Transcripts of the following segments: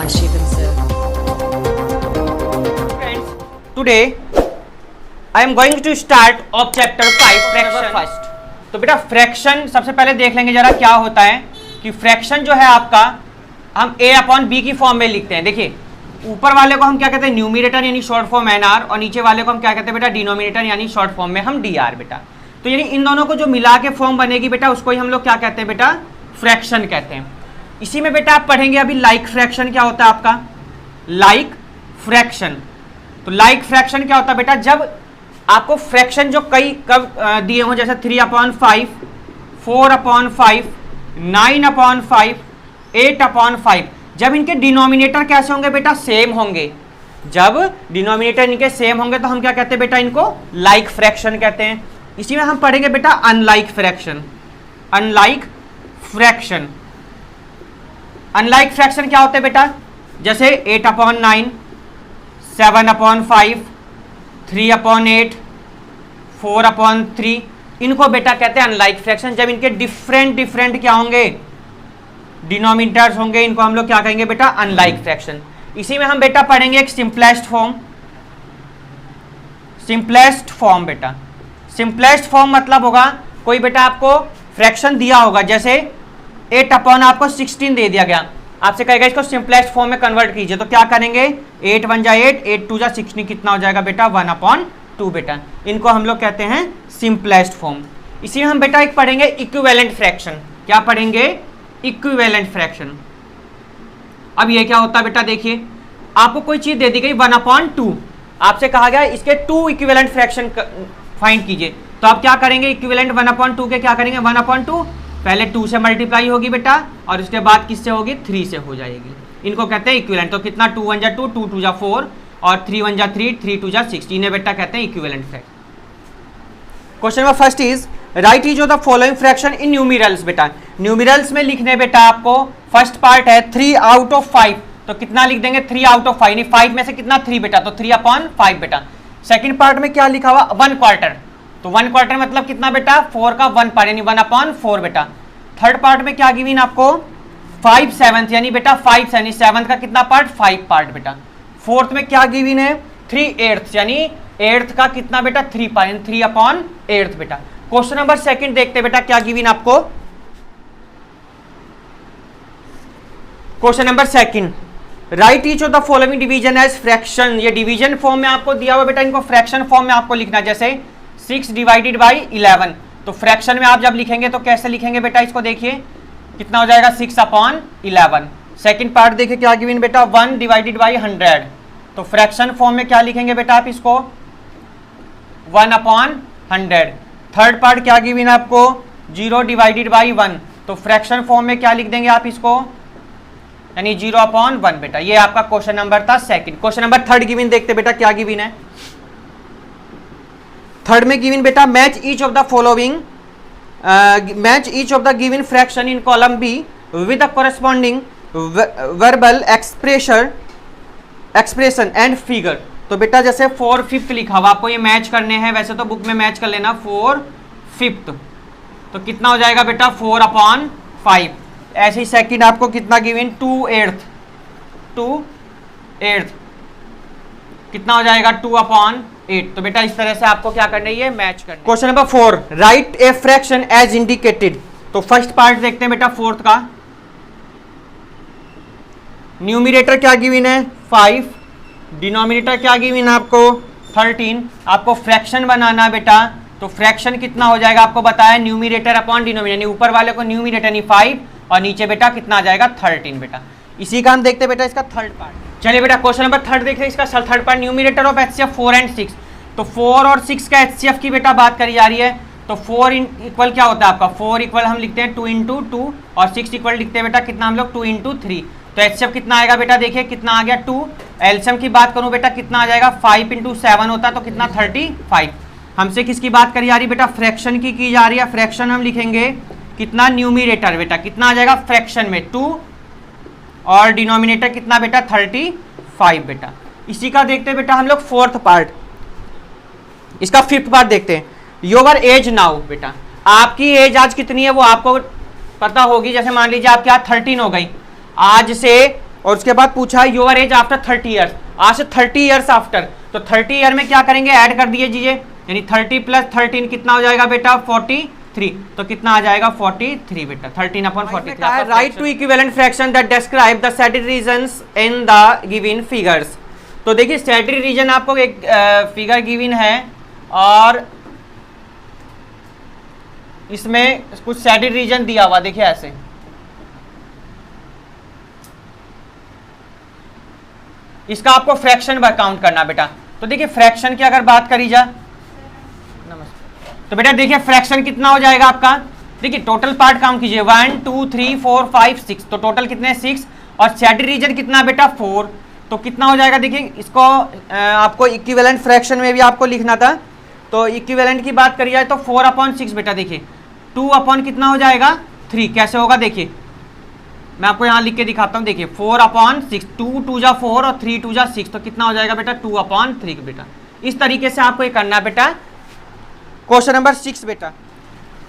achieve himself. Friends, today I am going to start of chapter 5 fraction first. तो बेटा fraction सबसे पहले देख लेंगे जरा क्या होता है कि फ्रैक्शन जो है आपका हम a अपॉन बी की फॉर्म में लिखते हैं। देखिए ऊपर वाले को हम क्या कहते हैं न्यूमिनेटर यानी शॉर्ट फॉर्म एनआर, और नीचे वाले को हम क्या कहते हैं बेटा डिनोमिनेटर यानी शॉर्ट फॉर्म में हम डीआर बेटा। तो यानी इन दोनों को जो मिला के फॉर्म बनेगी बेटा उसको ही हम लोग क्या कहते हैं बेटा फ्रैक्शन कहते हैं। इसी में बेटा आप पढ़ेंगे अभी लाइक फ्रैक्शन क्या होता है आपका, लाइक फ्रैक्शन। तो लाइक फ्रैक्शन क्या होता है बेटा, जब आपको फ्रैक्शन जो कई कब दिए हों जैसे 3/5, 4/5, 9/5, 8/5, जब इनके डिनोमिनेटर कैसे होंगे बेटा सेम होंगे। जब डिनोमिनेटर इनके सेम होंगे तो हम क्या कहते हैं बेटा इनको लाइक फ्रैक्शन कहते हैं। इसी में हम पढ़ेंगे बेटा unlike fraction. Unlike fraction, unlike fraction क्या होते हैं बेटा, जैसे 8/9, 7/5, 3/8, 4/3, इनको बेटा कहते हैं अनलाइक फ्रैक्शन। जब इनके डिफरेंट क्या होंगे डिनोमिनेटर्स होंगे, इनको हम लोग क्या कहेंगे बेटा अनलाइक फ्रैक्शन। इसी में हम बेटा पढ़ेंगे एक सिंपलेस्ट फॉर्म। सिंपलेस्ट फॉर्म बेटा, सिंपलेस्ट फॉर्म मतलब होगा कोई बेटा आपको फ्रैक्शन दिया होगा, जैसे 8/16 दे दिया गया, आपसे कहेगा इसको सिंपलेस्ट फॉर्म में कन्वर्ट कीजिए। तो क्या करेंगे 8 1 जा 8, 8 2 जा 16, कितना हो जाएगा बेटा 1/2 बेटा। इनको हम लोग कहते हैं सिंपलेस्ट फॉर्म। इसी में हम बेटा एक पढ़ेंगे इक्विवेलेंट फ्रैक्शन। क्या पढ़ेंगे इक्विवेलेंट फ्रैक्शन। अब ये क्या होता है बेटा, देखिए आपको कोई चीज दे दी गई 1/2, आपसे कहा गया इसके 2 इक्विवेलेंट फ्रैक्शन फाइंड कीजिए। तो आप क्या करेंगे इक्विवेलेंट 1/2 के क्या करेंगे 1/2 पहले 2 से मल्टीप्लाई होगी बेटा और उसके बाद किससे होगी 3 से हो जाएगी। इनको कहते हैं इक्विवेलेंट। तो कितना 2 1 जा 2, 2 2 जा 4 और 3 1 जा 3, 3 2 जा 6, इन्हें बेटा कहते हैं equivalent fraction. Question number first is right each of the following fraction in numerals. बेटा न्यूमेरल्स में लिखने बेटा आपको फर्स्ट पार्ट है 3/5, तो कितना लिख देंगे 3/5, यानी 5 में से कितना 3 बेटा, तो 3/5 बेटा। सेकंड पार्ट में क्या लिखा हुआ 1/4, तो 1/4 मतलब कितना बेटा 4 का 1 पार्ट यानी 1/4 बेटा। थर्ड पार्ट में क्या गिवन आपको 5/7 यानी बेटा 5 7 का कितना पार्ट 5 पार्ट बेटा। फोर्थ में क्या गिवन है 3/8 यानी 8 का कितना बेटा 3 पार्ट यानी 3/8 बेटा। क्वेश्चन नंबर सेकंड देखते बेटा क्या गिवन आपको। Question number second write each of the following division as fraction. ये डिवीजन फॉर्म में आपको दिया हुआ बेटा, इनको फ्रैक्शन फॉर्म में आपको लिखना, जैसे 6/11। तो फ्रैक्शन में आप जब लिखेंगे तो कैसे लिखेंगे बेटा इसको, देखिए कितना हो जाएगा 6/11। सेकंड पार्ट देखिए क्या गिवन बेटा 1/100। तो फ्रैक्शन फॉर्म में क्या लिखेंगे बेटा आप इसको 1/100। थर्ड पार्ट क्या गिवन आपको 0/1। तो फ्रैक्शन फॉर्म में क्या लिख देंगे आप इसको यानी 0/1 बेटा। ये आपका क्वेश्चन नंबर था second. Question number third given देखते बेटा क्या गिवन है। थर्ड में गिवन बेटा match each of the following, match each of the given fraction in column be with the corresponding verbal expression and figure. तो बेटा जैसे 4/5 लिखा हुआ, आपको ये मैच करने हैं, वैसे तो बुक में मैच कर लेना 4/5, तो कितना हो जाएगा बेटा 4/5। ऐसे ही सेकंड आपको कितना गिवन 2/8 कितना हो जाएगा 2/8। तो बेटा इस तरह से आपको क्या करना है मैच करना। Question number 4 write a fraction as indicated. तो फर्स्ट पार्ट देखते हैं बेटा फोर्थ का। न्यूमरेटर क्या गिवन है 5, डिनोमिनेटर क्या गिवन है आपको 13। आपको फ्रैक्शन बनाना है बेटा, तो फ्रैक्शन कितना हो जाएगा आपको बताया न्यूमरेटर अपॉन डिनोमिनेटर, ऊपर वाले को न्यूमरेटर यानी 5 और नीचे बेटा कितना आ जाएगा 13 बेटा। इसी का हम देखते बेटा इसका थर्ड पार्ट। चलिए बेटा क्वेश्चन नंबर थर्ड देखते हैं इसका third part. Numerator of HCF 4 and 6। तो 4 और 6 का HCF की बेटा बात करी जा रही है। तो 4 इक्वल क्या होता है आपका 4 इक्वल हम लिखते हैं 2 × 2 और 6 इक्वल लिखते हैं बेटा कितना हम लोग 2 × 3। तो HCF कितना आएगा बेटा, देखिए कितना आ गया 2। एलसीएम की बात करूं बेटा कितना आ जाएगा 5 × 7 होता है तो कितना 35। हमसे किसकी बात करी जा रही है बेटा फ्रैक्शन की जा रही है। फ्रैक्शन हम लिखेंगे कितना न्यूमरेटर बेटा कितना आ जाएगा फ्रैक्शन में 2 और डिनोमिनेटर कितना बेटा 35 बेटा। इसी का देखते हैं बेटा हम लोग फोर्थ पार्ट। इसका फिफ्थ पार्ट देखते हैं। योर एज नाउ बेटा, आपकी एज आज कितनी है वो आपको पता होगी। जैसे मान लीजिए आपकी आज 13 हो गई, आज से और उसके बाद पूछा है योर एज आफ्टर 30 ईयर्स, आज से 30 ईयर्स आफ्टर, तो 30 ईयर में क्या करेंगे, ऐड कर दीजिए, यानी 30 प्लस 13 कितना हो जाएगा बेटा 43, तो कितना आ जाएगा 43 बेटा, 13/43। Write two equivalent fraction that describe the shaded regions in the given figures. तो देखिए सेटेड रीजन आपको एक फिगर गिवन है और इसमें कुछ सेटेड रीजन दिया हुआ, देखिए ऐसे इसका आपको फ्रैक्शन काउंट करना बेटा। तो देखिए फ्रैक्शन की अगर बात करी जाए, नमस्ते, तो बेटा देखिए फ्रैक्शन कितना हो जाएगा आपका, देखिए टोटल पार्ट काउंट कीजिए 1 2 3 4 5 6, तो टोटल कितने 6, और सेटेड रीजन कितना बेटा 4, तो कितना हो जाएगा, देखिए इसको आपको इक्विवेलेंट फ्रैक्शन में भी आपको लिखना था, तो इक्विवेलेंट की बात करी जाए तो 4/6 बेटा, देखिए 2 अपॉन कितना हो जाएगा 3, कैसे होगा देखिए मैं आपको यहाँ लिख के दिखाता हूँ, देखिए 4/6, 2 2 जा 4 और 3 2 जा 6, तो कितना हो जाएगा बेटा 2/3 बेटा। इस तरीके से आपको ये करना है बेटा। क्वेश्चन नंबर 6 बेटा,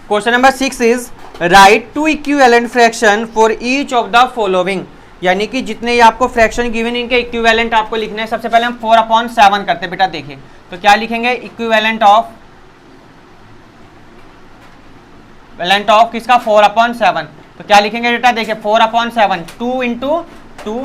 question number 6 is write two equivalent fraction for each of the following, यानी कि जितने ये आपको फ्रैक्शन गिवन इनके इक्विवेलेंट आपको लिखने हैं। सबसे पहले हम 4/7 करते हैं बेटा, देखिए तो क्या लिखेंगे, इक्विवेलेंट ऑफ किसका 4/7, तो क्या लिखेंगे बेटा, देखिए 4/7, 2 इंटू 2,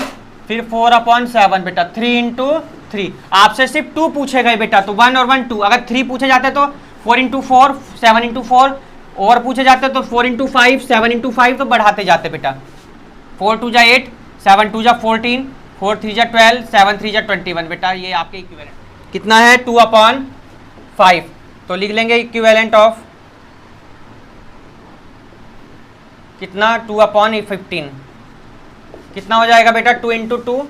फिर 4/7 बेटा, 3 इंटू 3, आपसे सिर्फ 2 पूछे गए बेटा, तो 1 और 1 2, अगर 3 पूछे जाते तो 4 इंटू 4 7 इंटू 4, और पूछे जाते तो 4 इंटू 5 7 इंटू 5, तो बढ़ाते जाते बेटा, 4 2 जा 8, 7 2 जा 14, 4 3 जा 12, 7 3 जा 21 बेटा, ये आपके इक्विवेलेंट कितना है 2/5, तो लिख लेंगे इक्विवेलेंट ऑफ कितना 2/15, कितना हो जाएगा बेटा 2 इंटू 2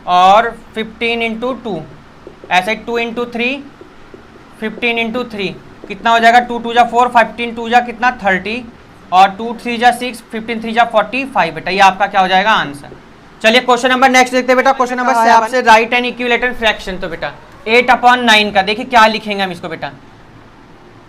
और 15 इंटू 2, ऐसे 2 इंटू 3 15 इंटू 3, कितना हो जाएगा 2 2 जा 4, 15 2 जा कितना 30, और 2 3 जा 6, 15 3 जा 45 बेटा, ये आपका क्या हो जाएगा आंसर। चलिए क्वेश्चन नंबर नेक्स्ट देखते हैं बेटा, क्वेश्चन नंबर 7 आपसे राइट एंड इक्विवेलेंट फ्रैक्शन, तो बेटा 8/9 का देखिए क्या लिखेंगे हम इसको बेटा,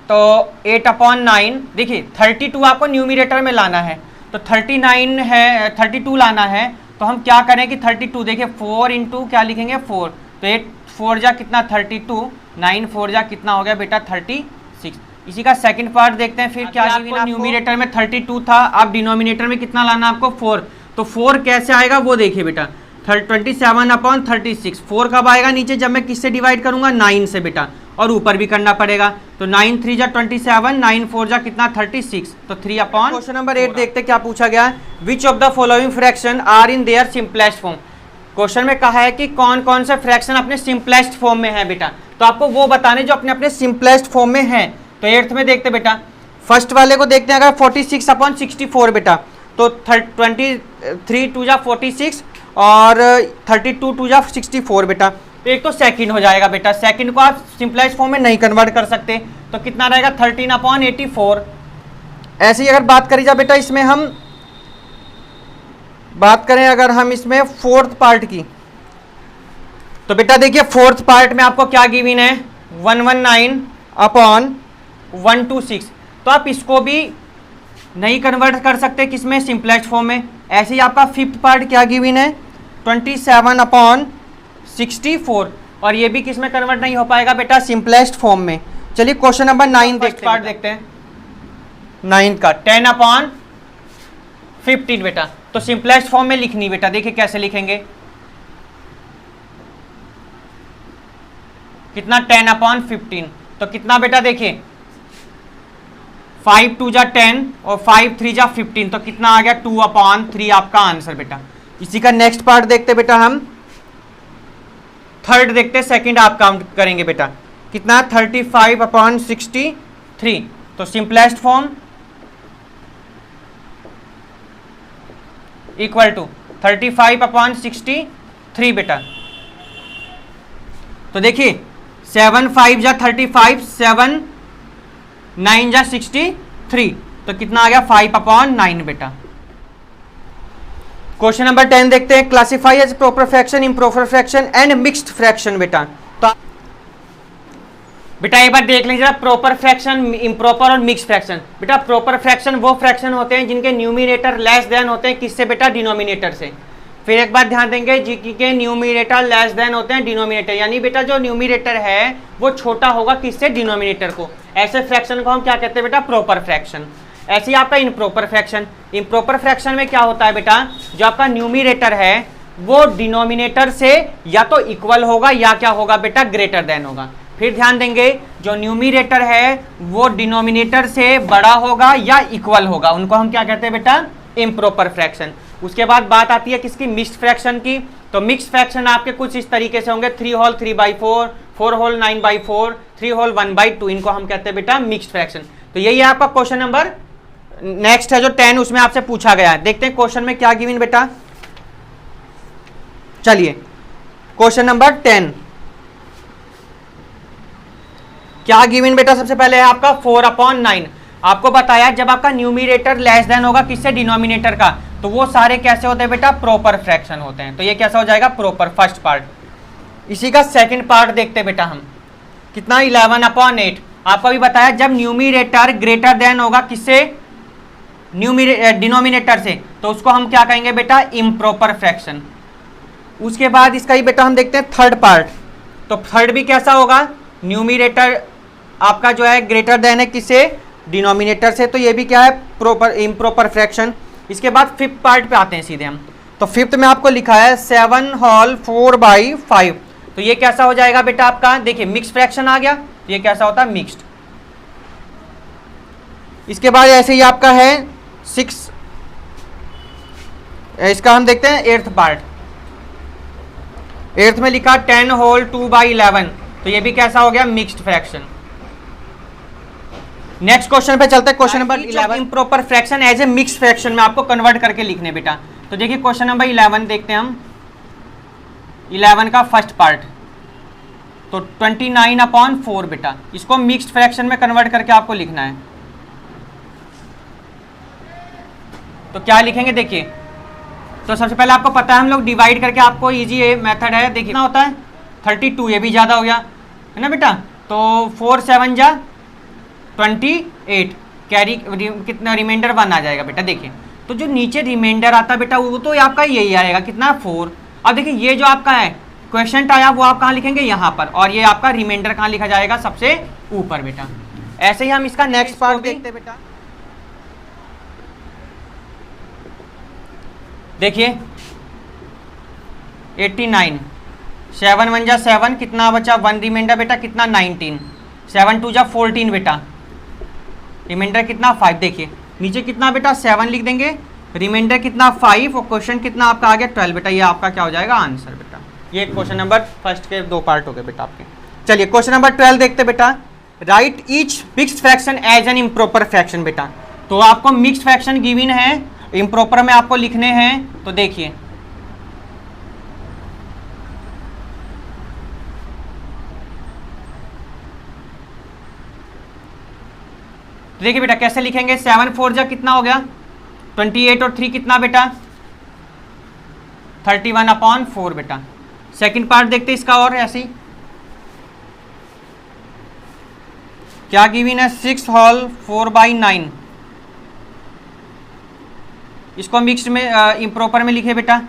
तो 8/9, देखिए 32 आपको न्यूमिरेटर में लाना है, तो 39 है 32 लाना है, तो हम क्या करें कि 32 देखिए 4 इंटू क्या लिखेंगे 4, तो 8 4 जा कितना 32, 9 4 जा कितना हो गया बेटा 36। इसी का सेकंड पार्ट देखते हैं फिर क्या न्यूमिरेटर में 32 था, अब डिनोमिनेटर में कितना लाना आपको 4, तो 4 कैसे आएगा वो देखिए बेटा, 27/36, 4 कब आएगा नीचे, जब मैं किससे डिवाइड करूंगा 9 से बेटा, और ऊपर भी करना पड़ेगा, तो 9 3 जा 27, 9 4 जा कितना 36, तो 3/। क्वेश्चन नंबर 8 देखते क्या पूछा गया, which of the following fraction are in their simplest form. Question में कहा है कि कौन कौन से फ्रैक्शन अपने सिंपलेस्ट फॉर्म में है बेटा, तो आपको वो बताने जो अपने अपने सिंपलेस्ट फॉर्म में है। तो 8th में देखते बेटा, फर्स्ट वाले को देखते हैं, अगर 46/64 बेटा, तो 23 2 जा 46 और 32 2 जा 64 बेटा, तो एक तो सेकंड हो जाएगा बेटा, सेकंड को आप सिंपलेस्ट फॉर्म में नहीं कन्वर्ट कर सकते, तो कितना रहेगा 13/84। ऐसे ही अगर बात करी जाए बेटा, इसमें हम बात करें अगर हम इसमें 4th पार्ट की, तो बेटा देखिए 4th पार्ट में आपको क्या गिवन है 119/126, तो आप इसको भी नहीं कन्वर्ट कर सकते किसमें सिंपलेस्ट फॉर्म में। ऐसे ही आपका 5th पार्ट क्या गिवन है 27/64, और ये भी किसमें कन्वर्ट नहीं हो पाएगा बेटा सिंपलेस्ट फॉर्म में। चलिए क्वेश्चन नंबर 9 देखते हैं 9 का 10/15 बेटा, तो सिंपलेस्ट फॉर्म में लिखनी बेटा, देखिए कैसे लिखेंगे, कितना 10/15, तो कितना बेटा देखिए 5 2 जा 10 और 5 3 जा 15, तो कितना आ गया 2/3 आपका आंसर बेटा। इसी का नेक्स्ट पार्ट देखते बेटा, हम 3rd देखते, सेकंड आप काउंट करेंगे बेटा, कितना 35/63, तो सिंपलेस्ट फॉर्म इक्वल टू 35/63 बेटा, तो देखिए 7 5 जा 35, 7 9 जा 63, तो कितना आ गया 5/9 बेटा। क्वेश्चन नंबर 10 देखते हैं, classify as proper fraction, improper fraction and mixed fraction बेटा। तो बेटा एक बार देख लीजिए प्रॉपर फ्रैक्शन, इम्प्रॉपर और मिक्स्ड फ्रैक्शन। बेटा प्रॉपर फ्रैक्शन वो फ्रैक्शन होते हैं जिनके न्यूमिनेटर लेस देन होते हैं किससे बेटा डिनोमिनेटर से, फिर एक बात ध्यान देंगे, जीके के न्यूमिनेटर लेस देन होते हैं डिनोमिनेटर, यानी बेटा जो न्यूमिनेटर है वो छोटा होगा किससे, डिनोमिनेटर को। ऐसे फ्रैक्शन को हम क्या कहते हैं बेटा, प्रॉपर फ्रैक्शन। ऐसे ही आपका इम्प्रॉपर फ्रैक्शन, इम्प्रॉपर फ्रैक्शन में क्या होता है बेटा, जो आपका न्यूमिनेटर है वो डिनोमिनेटर से या तो इक्वल होगा या क्या होगा बेटा, ग्रेटर देन होगा। फिर ध्यान देंगे, जो न्यूमिनेटर है वो डिनोमिनेटर से बड़ा होगा या इक्वल होगा, उनको हम क्या कहते हैं बेटा, इम्प्रॉपर फ्रैक्शन। उसके बाद बात आती है किसकी, मिक्स्ड फ्रैक्शन की। तो मिक्स्ड फ्रैक्शन आपके कुछ इस तरीके से होंगे, 3 होल 3/4, 4 होल 9/4, 3 होल 1/2, इनको हम कहते हैं बेटा मिक्स्ड फ्रैक्शन। तो यही है आपका क्वेश्चन नंबर नेक्स्ट है जो 10, उसमें आपसे पूछा गया है। देखते हैं क्वेश्चन में क्या गिवन बेटा। चलिए क्वेश्चन नंबर 10 क्या गिवन बेटा, सबसे पहले है आपका 4/9। आपको बताया जब आपका न्यूमिनेटर लेस देन होगा किससे, डिनोमिनेटर का, तो वो सारे कैसे होते हैं बेटा, प्रॉपर फ्रैक्शन होते हैं। तो ये कैसा हो जाएगा, प्रॉपर, फर्स्ट पार्ट। इसी का सेकंड पार्ट देखते हैं बेटा हम, कितना, 11/8। आपको भी बताया जब न्यूमिनेटर ग्रेटर देन होगा किससे, डिनोमिनेटर से, तो उसको हम क्या कहेंगे बेटा, इम्प्रॉपर फ्रैक्शन। उसके बाद इसका ही बेटा हम देखते हैं थर्ड पार्ट। तो थर्ड भी कैसा होगा, न्यूमिनेटर आपका जो है ग्रेटर देन है किससे, डिनोमिनेटर से, तो ये भी क्या है, प्रॉपर, इम्प्रॉपर फ्रैक्शन। इसके बाद फिफ्थ पार्ट पे आते हैं सीधे हम। तो फिफ्थ में आपको लिखा है 7 होल 4/5। तो ये कैसा हो जाएगा बेटा आपका, देखिए मिक्स फ्रैक्शन आ गया, तो ये कैसा होता है, मिक्स्ड। इसके बाद ऐसे ही आपका है 6, इसका हम देखते हैं एट्थ पार्ट। एट्थ में लिखा 10 होल 2/11, तो ये भी कैसा हो गया, मिक्स्ड फ्रैक्शन। नेक्स्ट क्वेश्चन पे चलते हैं, question number 11, improper fraction as a mixed fraction में आपको कन्वर्ट करके लिखने बेटा। तो देखिए क्वेश्चन नंबर 11 देखते हैं हम, 11 का फर्स्ट पार्ट। तो 29/4 बेटा, इसको मिक्स्ड फ्रैक्शन में कन्वर्ट करके आपको लिखना है। तो क्या लिखेंगे, देखिए, तो सबसे पहले आपको पता है हम लोग डिवाइड करके, आपको इजी मेथड है, देखिए कितना होता है 32, ये भी ज़्यादा हो गया है ना बेटा। तो 4 7 जा 28, कैरी कितना, रिमाइंडर 1 आ जाएगा बेटा। देखिए तो जो नीचे रिमाइंडर आता है बेटा वो तो आपका यही आएगा, कितना, 4। अब देखिए ये जो आपका है क्वेश्चन आया वो आप कहाँ लिखेंगे, यहाँ पर, और ये आपका रिमाइंडर कहाँ लिखा जाएगा, सबसे ऊपर बेटा। ऐसे ही हम इसका नेक्स्ट पार्ट देखते हैं बेटा। देखिए 89, 7 1 जा 7, कितना बचा, 1 रिमाइंडर बेटा, कितना, 19, 7 2 जा 14 बेटा, रिमाइंडर कितना, 5। देखिए नीचे कितना बेटा, 7 लिख देंगे, रिमाइंडर कितना, 5, और क्वेश्चन कितना आपका आ गया, 12 बेटा। ये आपका क्या हो जाएगा, आंसर बेटा। ये क्वेश्चन नंबर फर्स्ट के 2 पार्ट हो गए बेटा आपके। चलिए क्वेश्चन नंबर 12 देखते बेटा। Write each mixed fraction as an improper fraction बेटा। तो आपको मिक्स्ड फ्रैक्शन गिवन है, इम्प्रॉपर में आपको लिखने हैं। तो देखिए बेटा कैसे लिखेंगे, 7 4 जा कितना हो गया, 28, और 3 कितना बेटा, 31/4 बेटा। सेकंड पार्ट देखते हैं इसका, और ऐसे ही क्या गिवन है, 6 होल 4/9। इसको मिक्स्ड में इम्प्रॉपर में लिखे बेटा।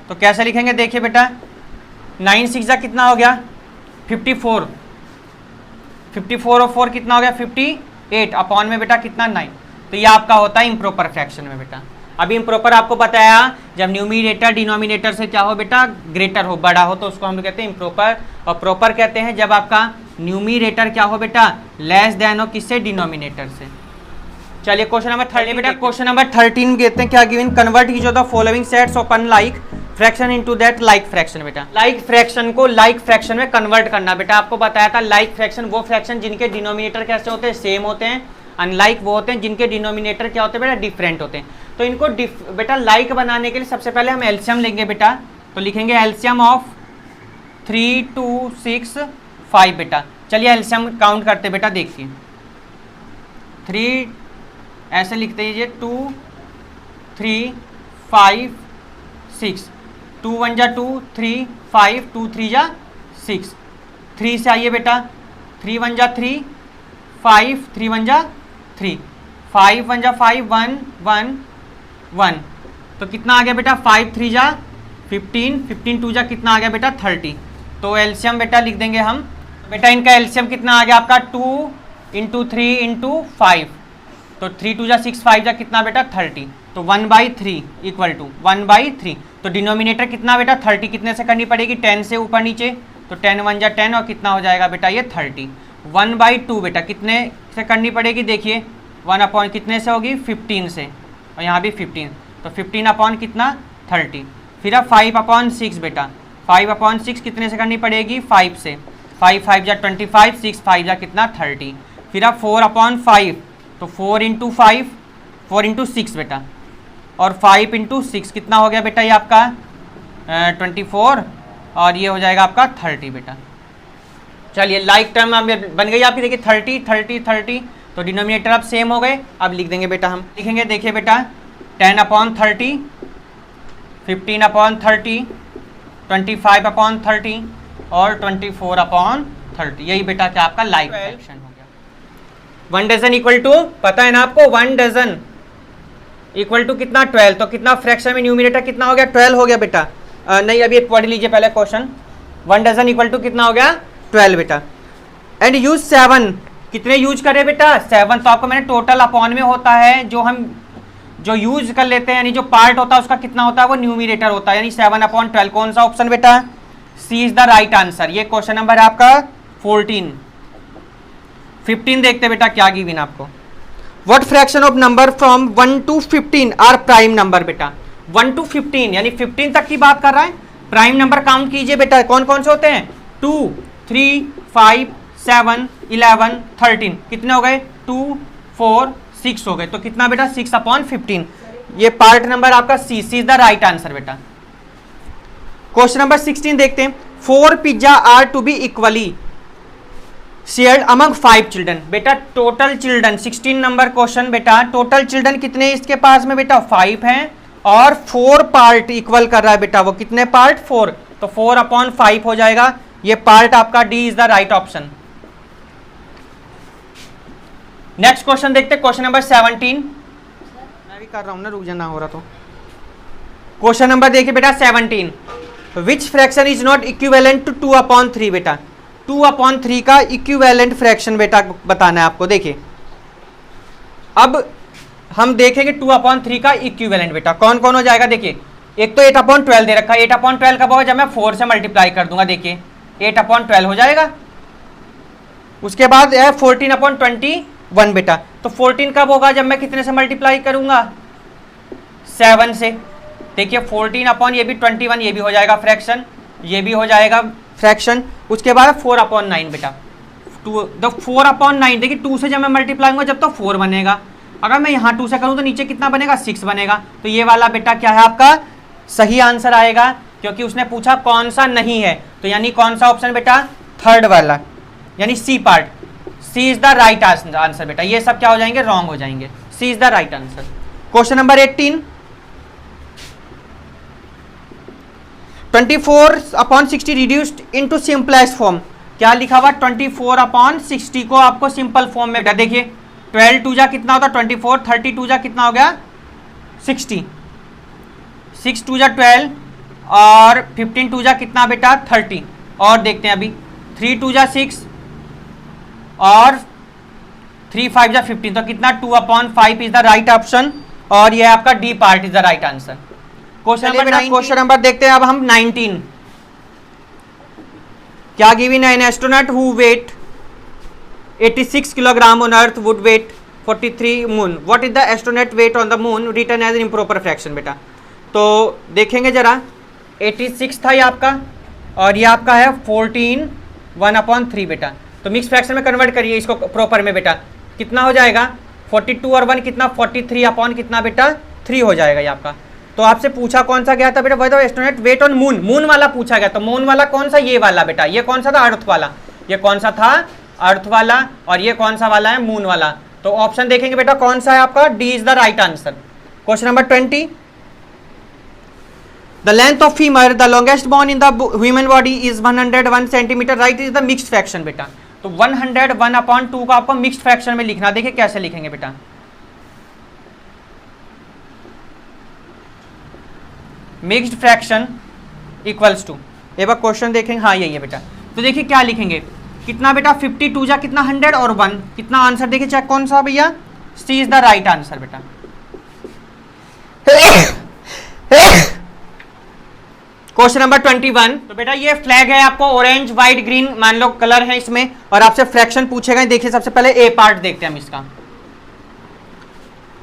तो कैसे लिखेंगे, देखिए बेटा, 9 6 जा कितना हो गया, 54, 54 और 4 कितना हो गया, 58, अपॉन में बेटा कितना, 9। तो ये आपका होता है इम्प्रॉपर फ्रैक्शन में बेटा। अभी इम्प्रॉपर आपको बताया जब न्यूमिनेटर डिनोमिनेटर से क्या हो बेटा, ग्रेटर हो, बड़ा हो, तो उसको हम लोग कहते हैं इम्प्रॉपर। और प्रॉपर कहते हैं जब आपका न्यूमिनेटर क्या हो बेटा, लेस देन हो किससे, डिनोमिनेटर से। चलिए क्वेश्चन नंबर 13 बेटा। क्वेश्चन नंबर 13 कहते हैं क्या गिवन, कन्वर्ट कीजिए the following sets of unlike fraction into that like fraction बेटा। लाइक फ्रैक्शन को लाइक फ्रैक्शन में कन्वर्ट करना बेटा। आपको बताया था लाइक फ्रैक्शन वो फ्रैक्शन जिनके डिनोमिनेटर कैसे होते हैं, सेम होते हैं। अनलाइक वो होते हैं जिनके डिनोमिनेटर क्या होते हैं बेटा, डिफरेंट होते हैं। तो इनको बेटा लाइक बनाने के लिए सबसे पहले हम एलसीएम लेंगे बेटा। तो लिखेंगे एलसीएम ऑफ 3 2 6 5 बेटा। चलिए एलसीएम काउंट करते बेटा, देखिए 3 ऐसे लिखते दीजिए, 2 3 5 6, 2 1 जा 2 3 5, 2 3 जा 6, 3 से आइए बेटा, 3 1 जा 3 5, 3 1 जा 3, 5 1 जा 5 1 1 1, तो कितना आ गया बेटा 5 3 जा 15, 15 2 जा कितना आ गया बेटा 30। तो एलसीएम बेटा लिख देंगे हम, बेटा इनका एलसीएम कितना आ गया आपका 2 इंटू 3 इंटू 5, तो 3 2 जा 6 5 जा कितना बेटा 30, तो 1/3 इक्वल टू 1/3। तो डिनोमिनेटर कितना बेटा 30 कितने से करनी पड़ेगी 10 से ऊपर नीचे, तो 10 1 जा 10 और कितना हो जाएगा बेटा ये 30। 1/2 बेटा कितने से करनी पड़ेगी, देखिए 1 अपॉन कितने से होगी 15 से, और यहाँ भी 15, तो 15 अपॉन कितना 30। फिर अब 5/6 बेटा 5/6 कितने से करनी पड़ेगी 5 से, 5 5 जा 25, 6 5 जा कितना 30। फिर अब 4/5, तो 4 इंटू 5 4 इंटू 6 बेटा, और 5 इंटू 6 कितना हो गया बेटा ये आपका 24, और ये हो जाएगा आपका 30 बेटा। चलिए लाइक टर्म बन गई आपकी, देखिए 30 30 30, तो डिनोमिनेटर अब सेम हो गए। अब लिख देंगे बेटा, हम लिखेंगे देखिए बेटा 10/30, 15/30, 25/30 और 24/30, यही बेटा क्या आपका लाइक फ्रैक्शन हो गया। 1 डजन इक्वल टू, पता है ना आपको 1 डजन इक्वल टू कितना 12, तो कितना फ्रैक्शन में न्यूमिनेटर कितना हो गया 12 हो गया बेटा। नहीं अभी पढ़ लीजिए पहले क्वेश्चन, 1 डजन इक्वल टू कितना हो गया 12 बेटा। एंड यूज 7, कितने यूज करें बेटा 7, तो आपको मैंने टोटल अपॉन में होता है, जो हम जो यूज कर लेते हैं यानी जो पार्ट होता है उसका कितना होता है वो न्यूमिनेटर होता है, यानी 7/12। कौन सा ऑप्शन बेटा, C is the right answer. ये क्वेश्चन नंबर है आपका 14। 15 देखते बेटा क्या गिवन आपको, what fraction of number from 1 to 15 are prime number बेटा। 1 to 15 यानी 15 तक की बात कर रहा है, प्राइम नंबर काउंट कीजिए बेटा कौन कौन से होते हैं 2 3 5 7 11 13, कितने हो गए 2 4 6 हो गए, तो कितना बेटा 6/15। ये पार्ट नंबर आपका C is the right answer बेटा। क्वेश्चन नंबर 16 देखते हैं, 4 pizza are to be equally shared among 5 children. बेटा टोटल चिल्ड्रन 16 नंबर क्वेश्चन बेटा, टोटल चिल्ड्रन कितने इसके पास में बेटा 5 हैं, और 4 पार्ट इक्वल कर रहा है बेटा, वो कितने पार्ट 4, तो 4/5 हो जाएगा। ये पार्ट आपका D is the right option. Next question देखते हैं, क्वेश्चन नंबर 17, मैं भी कर रहा हूं ना, रुक जाना हो रहा तो। क्वेश्चन नंबर देखिए बेटा 17, which fraction is not equivalent to 2/3 बेटा। 2/3 का इक्विवेलेंट फ्रैक्शन बेटा बताना है आपको। देखिए अब हम देखेंगे 2/3 का इक्विवेलेंट बेटा कौन कौन हो जाएगा। देखिए एक तो 8/12 दे रखा है, 8/12 कब होगा जब मैं 4 से मल्टीप्लाई कर दूंगा, देखिए 8/12 हो जाएगा। उसके बाद है 14/21 बेटा, तो 14 कब होगा जब मैं कितने से मल्टीप्लाई करूंगा 7 से। देखिए 14 ये भी 21, ये भी हो जाएगा फ्रैक्शन, ये भी हो जाएगा फ्रैक्शन। उसके बाद 4/9 बेटा, 4/9 देखिए 2 से जब मैं मल्टीप्लाई करूंगा जब तो 4 बनेगा, अगर मैं यहाँ 2 से करूँ तो नीचे कितना बनेगा 6 बनेगा। तो ये वाला बेटा क्या है आपका सही आंसर आएगा, क्योंकि उसने पूछा कौन सा नहीं है, तो यानी कौन सा ऑप्शन बेटा थर्ड वाला, यानी C part, C is the right answer बेटा। ये सब क्या हो जाएंगे रॉन्ग हो जाएंगे, C is the right answer. Question number 18, 24/60 reduced into simplest form. क्या लिखा हुआ 24/60 को आपको सिंपल फॉर्म में बेटा देखिए 12 2 जा कितना होता 24, 32 जा कितना हो गया 60, 6 2 जा 12 और 15 2 जा कितना बेटा 30। और देखते हैं अभी 3 2 जा 6 और 3 5 जा 15, तो कितना 2/5 इज द राइट ऑप्शन, और यह आपका D part is the right answer. Question number देखते हैं अब हम 19। क्या गिवन है, an astronaut who weigh 86 kilogram on earth would weigh 43 moon, what is the astronaut weight on the moon written as an improper fraction बेटा। तो देखेंगे जरा 86 था ये आपका, और ये आपका है 14 1/3 बेटा। तो मिक्स फ्रैक्शन में कन्वर्ट करिए इसको प्रॉपर में बेटा, कितना हो जाएगा 42 और 1 कितना 43 कितना बेटा 3 हो जाएगा ये आपका। तो आपसे पूछा कौन सा गया था बेटा, वह astronaut weight on moon, moon वाला पूछा गया, तो मून वाला कौन सा ये वाला बेटा, ये कौन सा था अर्थ वाला, ये कौन सा था अर्थ वाला, और ये कौन सा वाला है मून वाला। तो ऑप्शन देखेंगे बेटा कौन सा है आपका, D is the right answer. Question number 20, the length of femur the longest bone in the human body is 101 centimetre, right is the mixed fraction बेटा। तो 101/2 को आपको मिक्स्ड फ्रैक्शन में लिखना, देखिए कैसे लिखेंगे बेटा, मिक्स्ड फ्रैक्शन इक्वल्स टू, एक बार क्वेश्चन देखेंगे, हाँ यही है बेटा। तो देखिए क्या लिखेंगे, कितना बेटा 52 जा कितना 100 और 1 कितना आंसर देखिए चेक कौन सा भैया, सी इज द राइट आंसर बेटा। क्वेश्चन नंबर 21, तो बेटा ये फ्लैग है, आपको ऑरेंज व्हाइट ग्रीन मान लो कलर है इसमें, और आपसे फ्रैक्शन पूछेगा। देखिए सबसे पहले ए पार्ट देखते हैं हम इसका।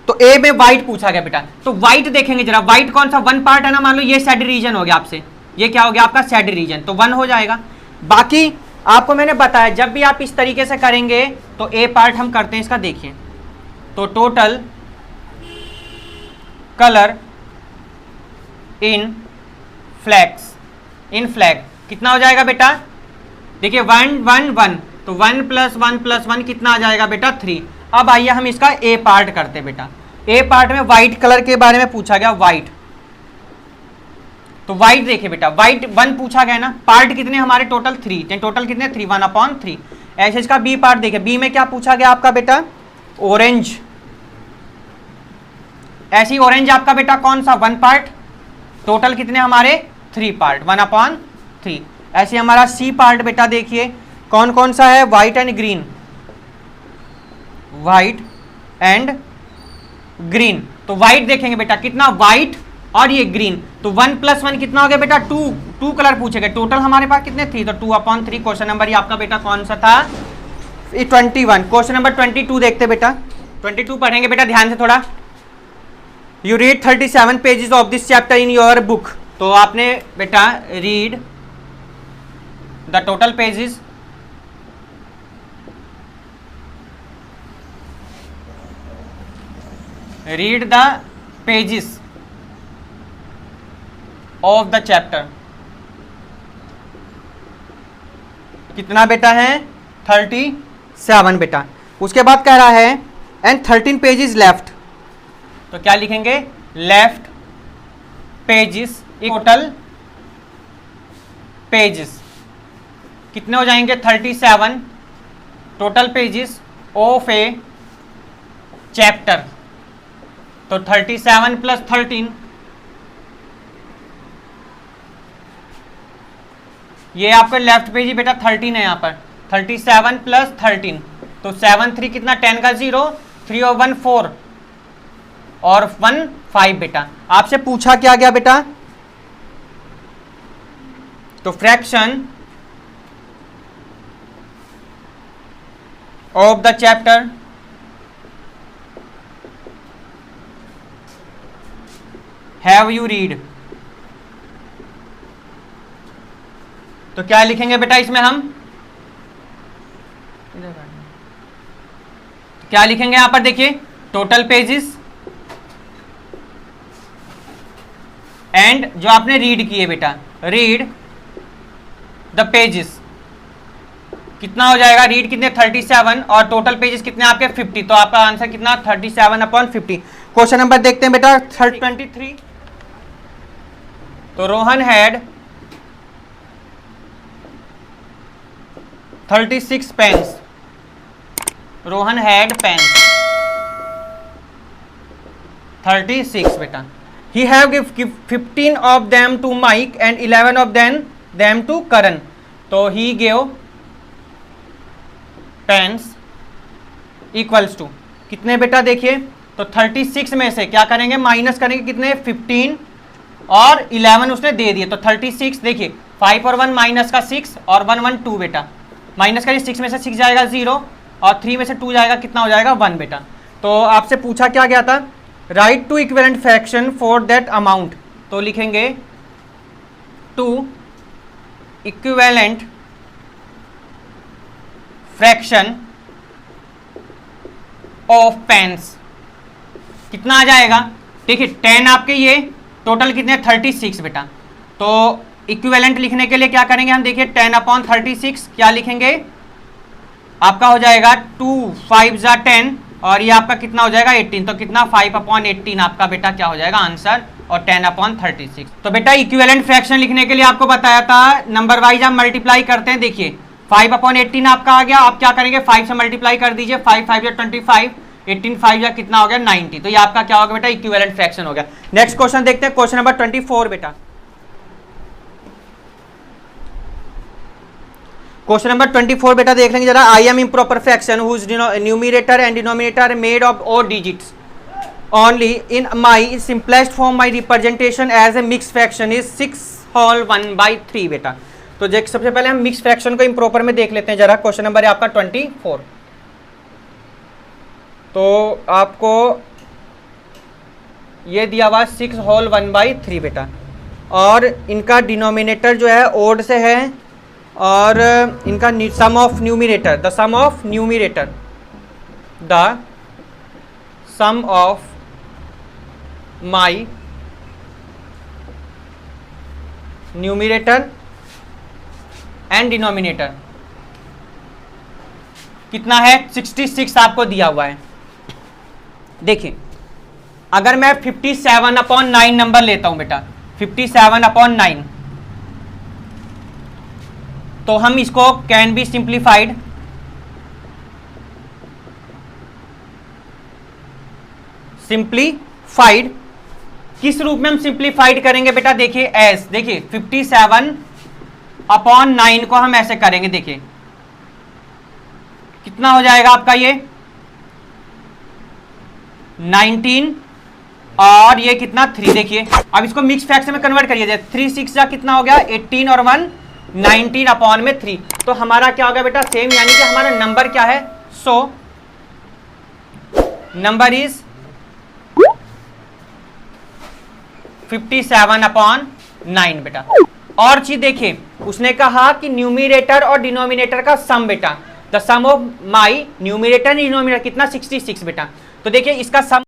तो ए में व्हाइट पूछा गया बेटा, तो व्हाइट देखेंगे जरा, व्हाइट कौन सा 1 पार्ट है ना, मान लो ये सैड रीजन हो गया आपसे, ये क्या हो गया आपका सैड रीजन, तो 1 हो जाएगा। बाकी आपको मैंने बताया जब भी आप इस तरीके से करेंगे तो ए पार्ट हम करते हैं इसका, देखिए तो टोटल कलर इन फ्लैग्स, इन फ्लैग कितना हो जाएगा बेटा, देखिए 1 1 1, तो 1 + 1 + 1 कितना आ जाएगा बेटा 3। अब आइए हम इसका ए पार्ट करते हैं बेटा। ए पार्ट में व्हाइट कलर के बारे में पूछा गया, व्हाइट, तो व्हाइट देखिए बेटा, व्हाइट 1 पूछा गया ना, पार्ट कितने हमारे टोटल 3, टोटल कितने 3, 1/3। ऐसे इसका बी पार्ट देखिए, बी में क्या पूछा गया आपका बेटा, ऑरेंज, ऐसी ऑरेंज आपका बेटा कौन सा 1 पार्ट, टोटल कितने हमारे 3 पार्ट 1/3। ऐसे हमारा सी पार्ट बेटा देखिए कौन कौन सा है, white and green, white and green, तो व्हाइट देखेंगे बेटा कितना, व्हाइट और ये ग्रीन, तो 1 + 1 कितना हो गया बेटा 2 कलर पूछेगा, टोटल हमारे पास कितने 3, तो 2/3। क्वेश्चन नंबर ये आपका बेटा कौन सा था, 21। क्वेश्चन नंबर 22 देखते बेटा, 22 पढ़ेंगे बेटा ध्यान से थोड़ा। You read 37 pages of this chapter in your book, तो आपने बेटा read the total pages read the pages of the chapter, कितना बेटा है 37 बेटा। उसके बाद कह रहा है एंड 13 पेजेस लेफ्ट, तो क्या लिखेंगे, लेफ्ट पेजेस, टोटल पेजेस कितने हो जाएंगे 37 total pages of A chapter, तो 37 + 13, ये आपका लेफ्ट पेज ही बेटा 13 है यहाँ पर, 37 + 13, तो 7 3 कितना 10 का 0, 3 और 1 4 और 1 5 बेटा। आपसे पूछा क्या गया बेटा, तो fraction of the chapter have you read, तो क्या लिखेंगे बेटा इसमें हम, तो क्या लिखेंगे यहां पर देखिए टोटल पेजेस एंड जो आपने रीड किए बेटा, रीड द पेजेस कितना हो जाएगा, रीड कितने 37 और टोटल पेजेस कितने आपके 50, तो आपका आंसर कितना 37/50। क्वेश्चन नंबर देखते हैं बेटा 23, तो रोहन हैड 36 पेन्स, रोहन हैड पेन्स 36 बेटा। He have give 15 of them to Mike and 11 of them to Karan, तो he give pens equals to कितने बेटा देखिए, तो 36 में से क्या करेंगे माइनस करेंगे कितने 15 और 11 उसने दे दिए, तो 36 देखिए 5 और 1 माइनस का 6 और 1 1 2 बेटा, माइनस करिए 6 में से 6 जाएगा 0 और 3 में से 2 जाएगा कितना हो जाएगा 1 बेटा। तो आपसे पूछा क्या गया था, write two equivalent fraction for that amount, तो लिखेंगे two equivalent fraction of pence कितना आ जाएगा, देखिए 10 आपके ये टोटल कितने 36 बेटा, तो इक्विवेलेंट लिखने के लिए क्या करेंगे हम देखिए 10/36 क्या लिखेंगे आपका हो जाएगा 2 5 × 10 और ये आपका कितना हो जाएगा 18, तो कितना 5/18 आपका बेटा क्या हो जाएगा आंसर और 10/36। तो बेटा इक्विवेलेंट फ्रैक्शन लिखने के लिए आपको बताया था नंबर वाइज आप मल्टीप्लाई करते हैं, देखिए 5/18 आपका आ गया, आप क्या करेंगे 5 से मल्टीप्लाई कर दीजिए, 5 5 × 25 18 5 या कितना हो गया 90। तो ये आपका क्या होगा बेटा, इक्विवेलेंट फ्रैक्शन हो गया। नेक्स्ट क्वेश्चन देखते हैं, क्वेश्चन नंबर 24 बेटा। क्वेश्चन नंबर 24 बेटा देख लेंगे जरा। I am improper fraction whose numerator and denominator made of odd digits only in my simplest form my representation as a mix fraction is 6 whole 1/3 बेटा। तो देख सबसे पहले हम मिक्स फ्रैक्शन को इम्प्रॉपर में देख लेते हैं जरा। क्वेश्चन नंबर है आपका 24। तो आपको ये दिया हुआ 6 होल 1/3 बेटा, और इनका डिनोमिनेटर जो है ओड से है, और इनका sum of numerator, the sum of numerator, the sum of my numerator and denominator कितना है, 66 आपको दिया हुआ है। देखिए अगर मैं 57/9 नंबर लेता हूं बेटा, 57/9, तो हम इसको कैन बी सिंप्लीफाइड, किस रूप में हम सिंप्लीफाइड करेंगे बेटा, देखिए एस, देखिए 57/9 को हम ऐसे करेंगे, देखिए कितना हो जाएगा आपका ये 19, और ये कितना 3। देखिए अब इसको मिक्स फ्रैक्शन में कन्वर्ट करिए, 3 6 या कितना हो गया 18 और 1 19/3। तो हमारा क्या होगा बेटा सेम, यानी कि हमारा नंबर क्या है, सो नंबर इज 57/9 बेटा। और चीज देखिए उसने कहा कि न्यूमरेटर और डिनोमिनेटर का सम बेटा, the sum of my numerator and denominator कितना 66 बेटा। तो देखिए इसका सम